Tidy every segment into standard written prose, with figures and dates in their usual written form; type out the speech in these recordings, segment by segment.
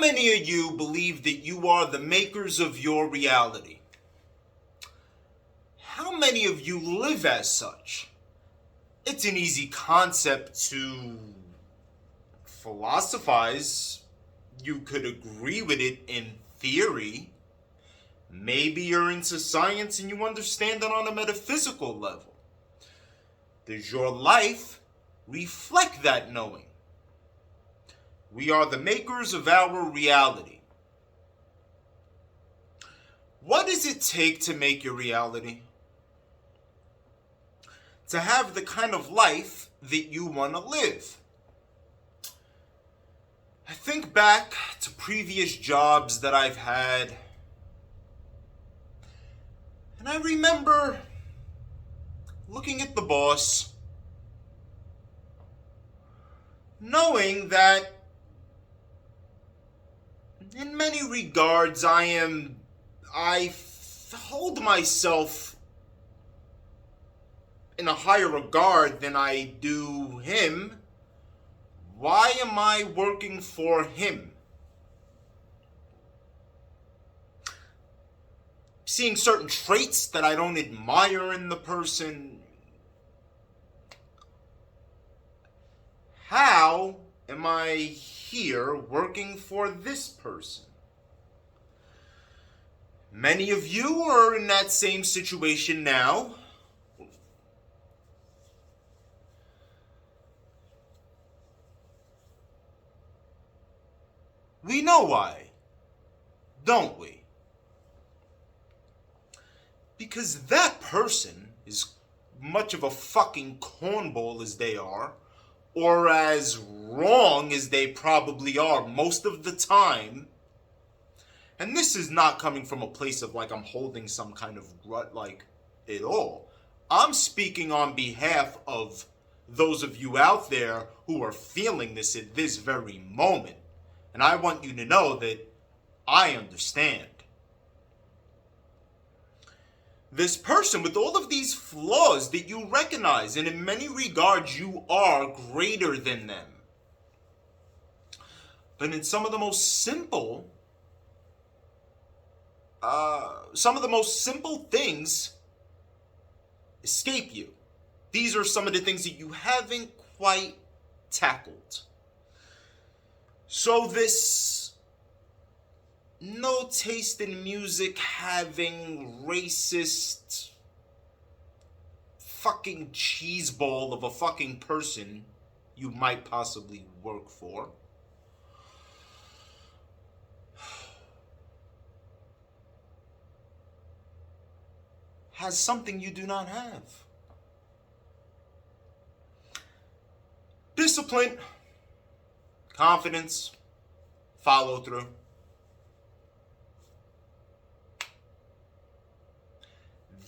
many of you believe that you are the makers of your reality? How many of you live as such? It's an easy concept to philosophize. You could agree with it in theory. Maybe you're into science and you understand it on a metaphysical level. Does your life reflect that knowing? We are the makers of our reality. What does it take to make your reality? To have the kind of life that you want to live. I think back to previous jobs that I've had, and I remember looking at the boss, knowing that in many regards I hold myself in a higher regard than I do him. Why am I working for him? Seeing certain traits that I don't admire in the person. How am I here working for this person? Many of you are in that same situation now. We know why, don't we? Because that person is much of a fucking cornball as they are, or as wrong as they probably are most of the time. And this is not coming from a place of like I'm holding some kind of grudge like at all. I'm speaking on behalf of those of you out there who are feeling this at this very moment. And I want you to know that I understand. This person with all of these flaws that you recognize, and in many regards you are greater than them. But in some of the most simple things escape you. These are some of the things that you haven't quite tackled. So this no taste in music having racist fucking cheeseball of a fucking person you might possibly work for has something you do not have. Discipline, confidence, follow through.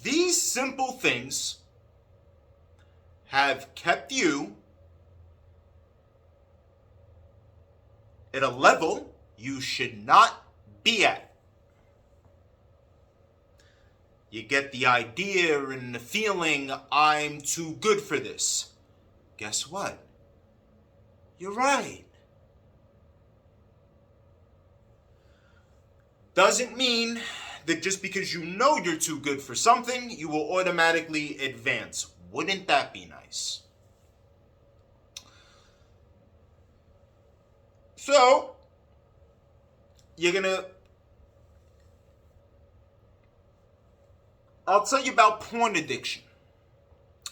These simple things have kept you at a level you should not be at. You get the idea and the feeling, I'm too good for this. Guess what? You're right. Doesn't mean that just because you know you're too good for something, you will automatically advance. Wouldn't that be nice? So, I'll tell you about porn addiction.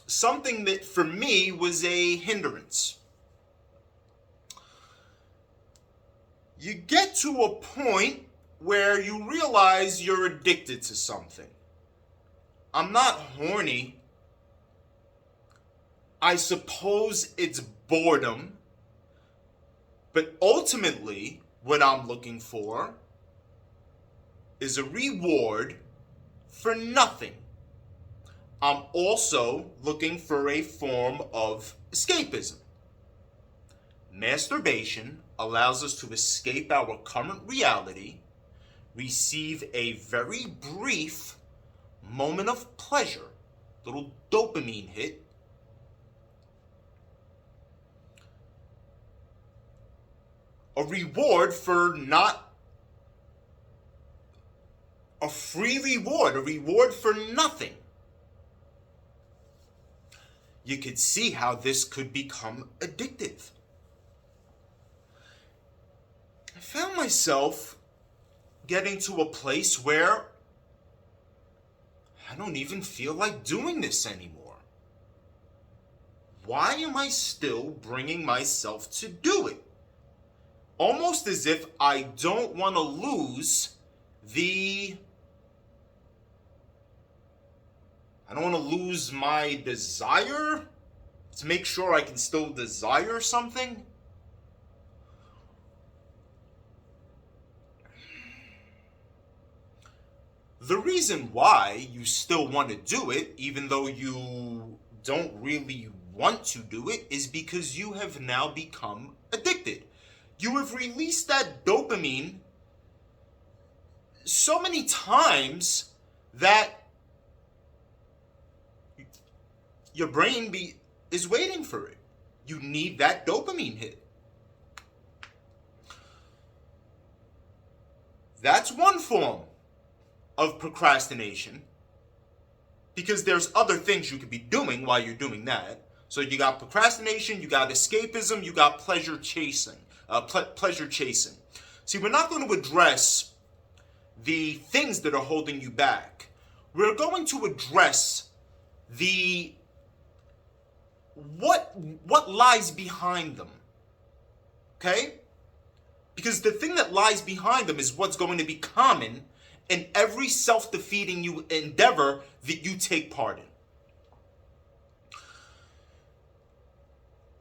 Something that for me was a hindrance. You get to a point where you realize you're addicted to something. I'm not horny. I suppose it's boredom. But ultimately, what I'm looking for is a reward for nothing. I'm also looking for a form of escapism. Masturbation allows us to escape our current reality, receive a very brief moment of pleasure, little dopamine hit, a reward for not a free reward, a reward for nothing. You could see how this could become addictive. I found myself getting to a place where I don't even feel like doing this anymore. Why am I still bringing myself to do it? Almost as if I don't want to lose I don't want to lose my desire to make sure I can still desire something. The reason why you still want to do it, even though you don't really want to do it, is because you have now become addicted. You have released that dopamine so many times that your brain is waiting for it. You need that dopamine hit. That's one form of procrastination, because there's other things you could be doing while you're doing that. So you got procrastination, you got escapism, you got pleasure chasing. See, we're not going to address the things that are holding you back. We're going to address what lies behind them. Okay? Because the thing that lies behind them is what's going to be common in every self-defeating endeavor that you take part in.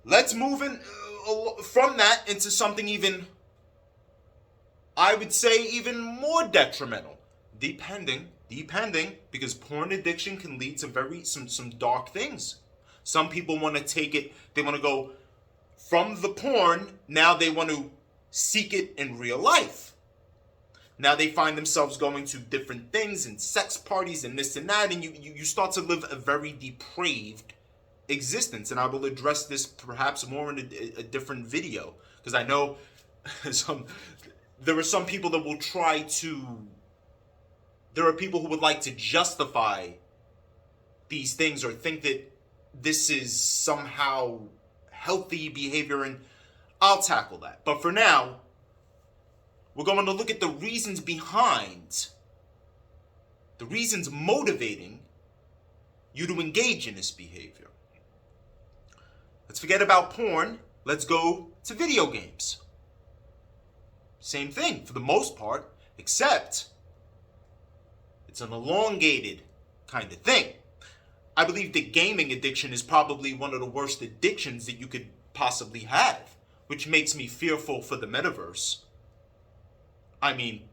Let's move in from that into something even, I would say, even more detrimental. Depending, because porn addiction can lead to some dark things. Some people want to take it, they want to go from the porn, now they want to seek it in real life. Now they find themselves going to different things and sex parties and this and that, and you start to live a very depraved existence. And I will address this perhaps more in a different video, because I know there are some people that will there are people who would like to justify these things or think that this is somehow healthy behavior, and I'll tackle that. But for now, we're going to look at the reasons motivating you to engage in this behavior. Let's forget about porn. Let's go to video games. Same thing for the most part, except it's an elongated kind of thing. I believe that gaming addiction is probably one of the worst addictions that you could possibly have, which makes me fearful for the metaverse. I mean,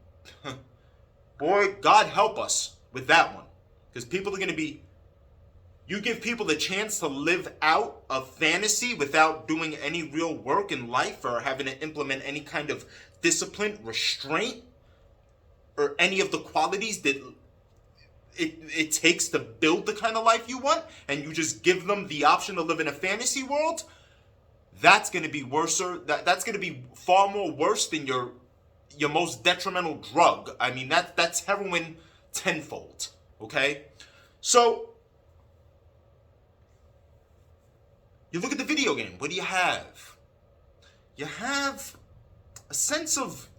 boy, God help us with that one. Because people are going to be... You give people the chance to live out a fantasy without doing any real work in life or having to implement any kind of discipline, restraint, or any of the qualities that it takes to build the kind of life you want, and you just give them the option to live in a fantasy world. That's going to be worse. That's going to be far more worse than your most detrimental drug. I mean, that's heroin tenfold. Okay? So, you look at the video game. What do you have? You have a sense of...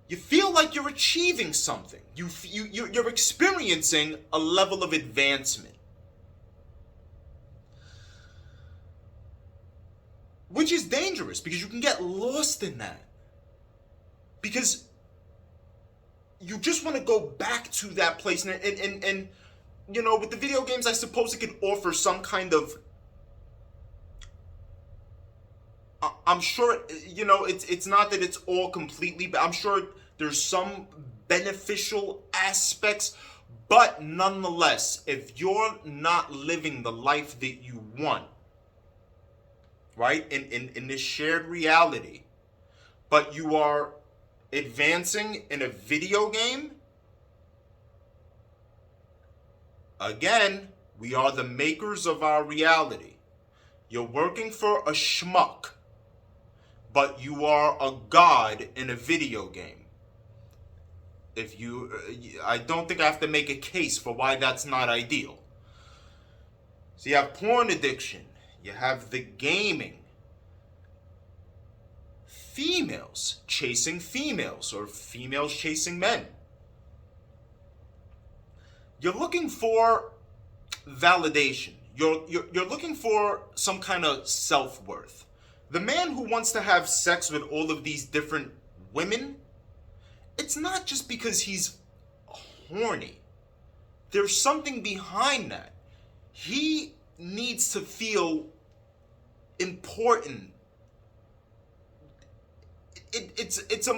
You feel like you're achieving something. You're experiencing a level of advancement. Which is dangerous, because you can get lost in that. Because you just want to go back to that place. And you know, with the video games, I suppose it could offer some kind of... I'm sure, you know, it's not that it's all completely... but I'm sure there's some beneficial aspects. But nonetheless, if you're not living the life that you want, right, in this shared reality, but you are advancing in a video game, again, we are the makers of our reality. You're working for a schmuck. but you are a god in a video game. I don't think I have to make a case for why that's not ideal. So you have porn addiction, you have the gaming, females chasing females or females chasing men. You're looking for validation. You're looking for some kind of self-worth. The man who wants to have sex with all of these different women, it's not just because he's horny. There's something behind that. He needs to feel important. It's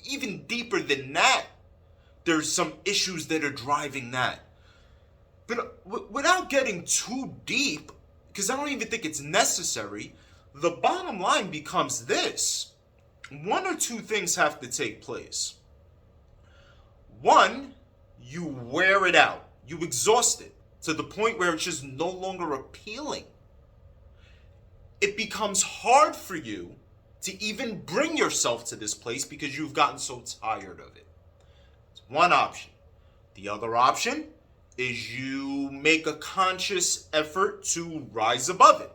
even deeper than that. There's some issues that are driving that. But without getting too deep, because I don't even think it's necessary, the bottom line becomes this. One or two things have to take place. One, you wear it out. You exhaust it to the point where it's just no longer appealing. It becomes hard for you to even bring yourself to this place because you've gotten so tired of it. It's one option. The other option is you make a conscious effort to rise above it.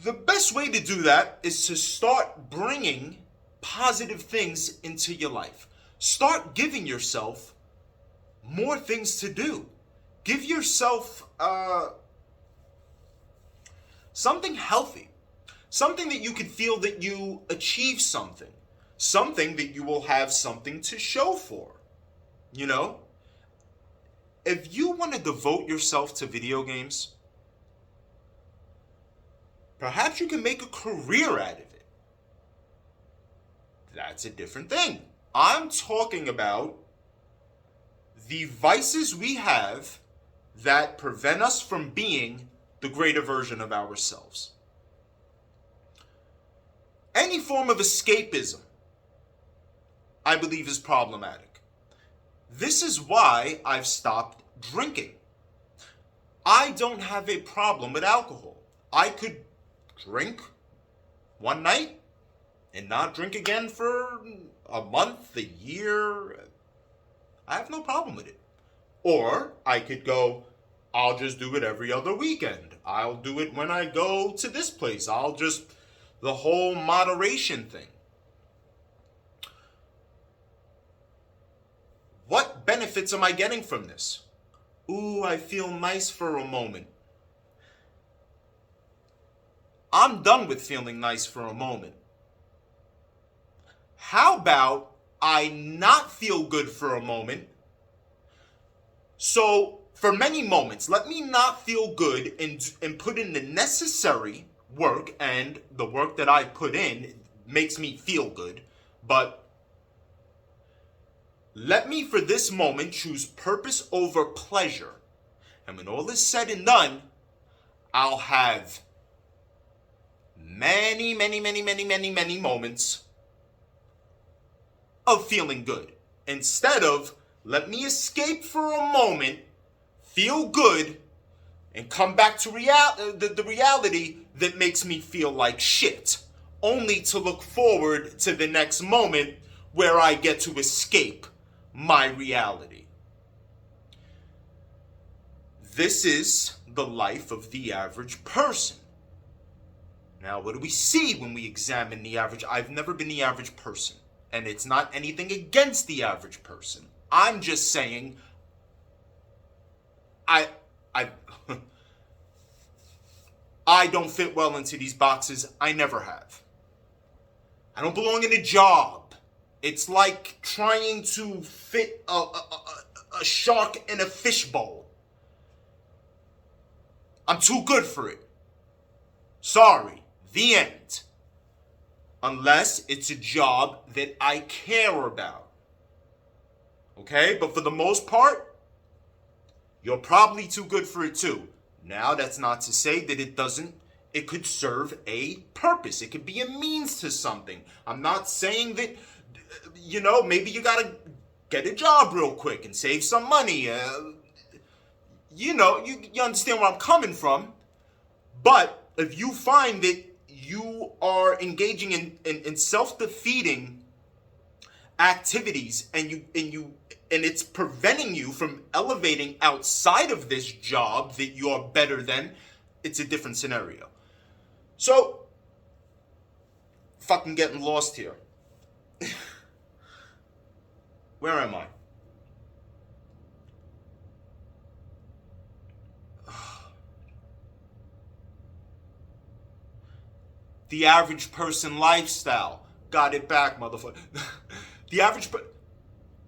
The best way to do that is to start bringing positive things into your life. Start giving yourself more things to do. Give yourself something healthy. Something that you can feel that you achieved something. Something that you will have something to show for. You know? If you want to devote yourself to video games, perhaps you can make a career out of it. That's a different thing. I'm talking about the vices we have that prevent us from being the greater version of ourselves. Any form of escapism, I believe, is problematic. This is why I've stopped drinking. I don't have a problem with alcohol. I could drink one night and not drink again for a month, a year. I have no problem with it. Or I could go, I'll just do it every other weekend. I'll do it when I go to this place. The whole moderation thing. What benefits am I getting from this? Ooh, I feel nice for a moment. I'm done with feeling nice for a moment. How about I not feel good for a moment? So, for many moments, let me not feel good and put in the necessary work, and the work that I put in makes me feel good, but let me for this moment choose purpose over pleasure. And when all is said and done, I'll have many moments of feeling good. Instead of, let me escape for a moment, feel good, and come back to the reality that makes me feel like shit. Only to look forward to the next moment where I get to escape my reality. This is the life of the average person. Now, what do we see when we examine the average? I've never been the average person, and it's not anything against the average person. I'm just saying, I don't fit well into these boxes. I never have. I don't belong in a job. It's like trying to fit a shark in a fishbowl. I'm too good for it. Sorry. The end. Unless it's a job that I care about. Okay? But for the most part, you're probably too good for it too. Now, that's not to say that it could serve a purpose. It could be a means to something. I'm not saying that, maybe you gotta get a job real quick and save some money. You understand where I'm coming from. But if you find that you are engaging in self-defeating activities and it's preventing you from elevating outside of this job that you are better than, it's a different scenario. So, fucking getting lost here. Where am I? The average person lifestyle. Got it back, motherfucker. The average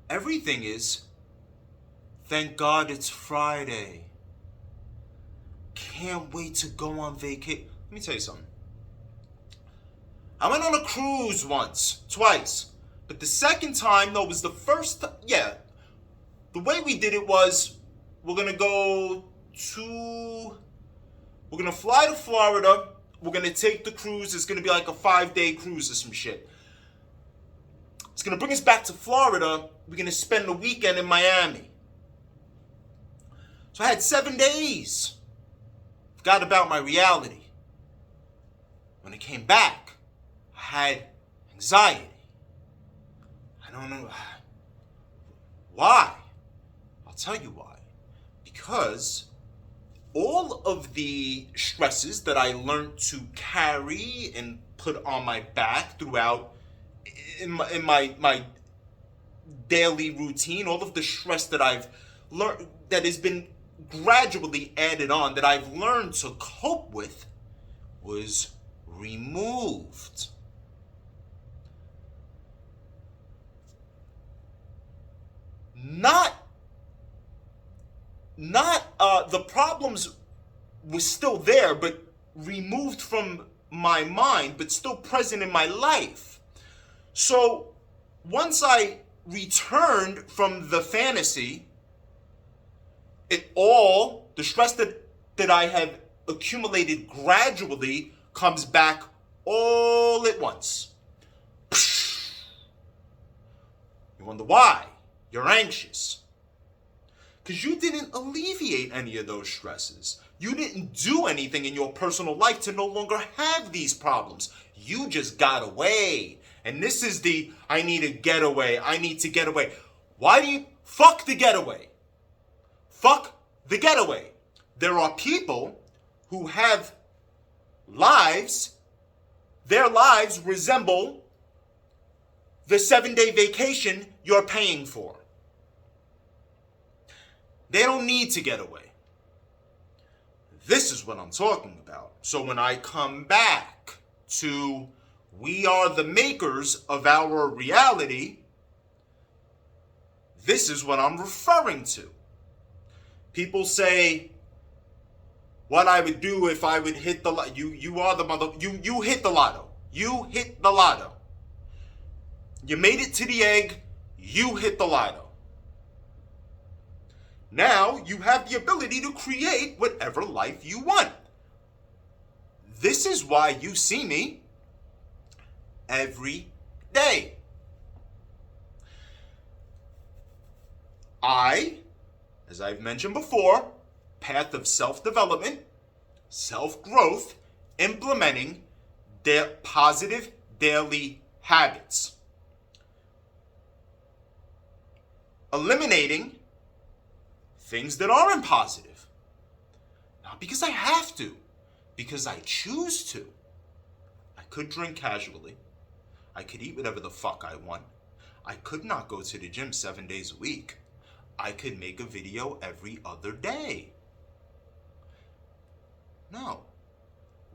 everything is, thank God it's Friday. Can't wait to go on vacation. Let me tell you something. I went on a cruise once, twice. But the second time, though, was the first time. Yeah. The way we did it was, we're going to fly to Florida. We're going to take the cruise. It's going to be like a 5-day cruise or some shit. It's going to bring us back to Florida. We're going to spend the weekend in Miami. So I had 7 days. Forgot about my reality. When I came back, I had anxiety. I don't know why. I'll tell you why. Because all of the stresses that I learned to carry and put on my back throughout in my daily routine, all of the stress that I've learned, that has been gradually added on, that I've learned to cope with, was removed. Not the problems were still there, but removed from my mind, but still present in my life. So once I returned from the fantasy, the stress that I have accumulated gradually comes back all at once. You wonder why? You're anxious. Because you didn't alleviate any of those stresses. You didn't do anything in your personal life to no longer have these problems. You just got away. And this is I need a getaway. I need to get away. Why do you... Fuck the getaway. Fuck the getaway. There are people who have lives. Their lives resemble the 7-day vacation you're paying for. They don't need to get away. This is what I'm talking about. So when I come back to we are the makers of our reality, this is what I'm referring to. People say what I would do if I would hit the lotto. You are the mother. You hit the lotto. You hit the lotto. You made it to the egg. You hit the lotto. Now you have the ability to create whatever life you want. This is why you see me every day. As I've mentioned before, path of self-development, self-growth, implementing positive daily habits. Eliminating things that aren't positive. Not because I have to, because I choose to. I could drink casually. I could eat whatever the fuck I want. I could not go to the gym 7 days a week. I could make a video every other day. No.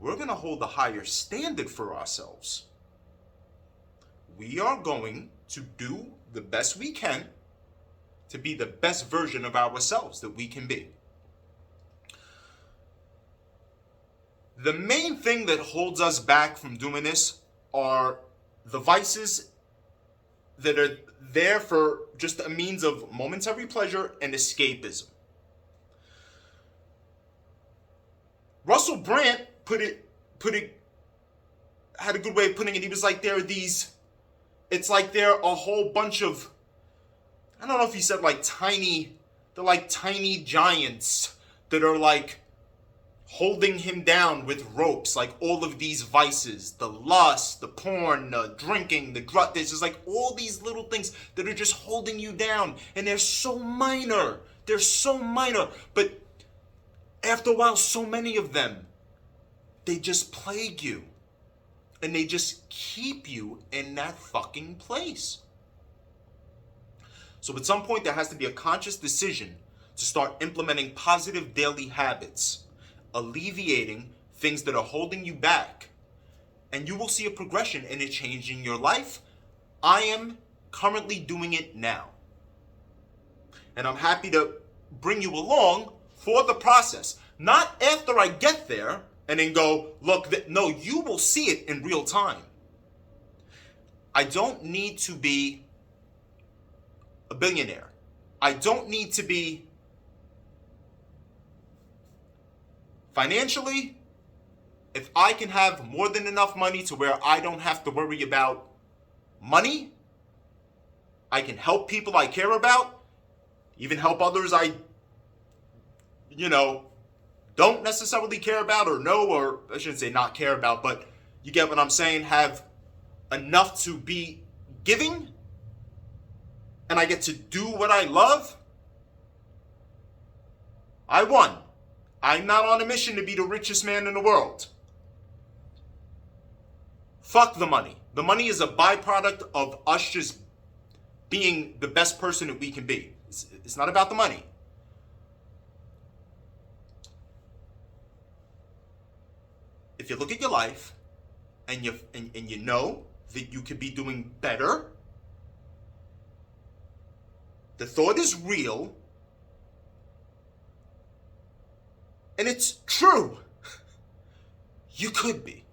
We're going to hold a higher standard for ourselves. We are going to do the best we can to be the best version of ourselves that we can be. The main thing that holds us back from doing this are the vices that are there for just a means of momentary pleasure and escapism. Russell Brand had a good way of putting it. He was like, it's like there are a whole bunch of, I don't know if he said they're like tiny giants that are like holding him down with ropes, like all of these vices, the lust, the porn, the drinking, the drug. There's just like all these little things that are just holding you down, and they're so minor. They're so minor, but after a while, so many of them, they just plague you, and they just keep you in that fucking place. So at some point, there has to be a conscious decision to start implementing positive daily habits, alleviating things that are holding you back, and you will see a progression in a change in your life. I am currently doing it now, and I'm happy to bring you along for the process. Not after I get there and then go, look, no, you will see it in real time. I don't need to be a billionaire. I don't need to be financially. If I can have more than enough money to where I don't have to worry about money, I can help people I care about, even help others I, don't necessarily care about or know, or I shouldn't say not care about, but you get what I'm saying, have enough to be giving, and I get to do what I love, I won. I'm not on a mission to be the richest man in the world. Fuck the money. The money is a byproduct of us just being the best person that we can be. It's not about the money. If you look at your life and you know that you could be doing better, the thought is real, and it's true. You could be.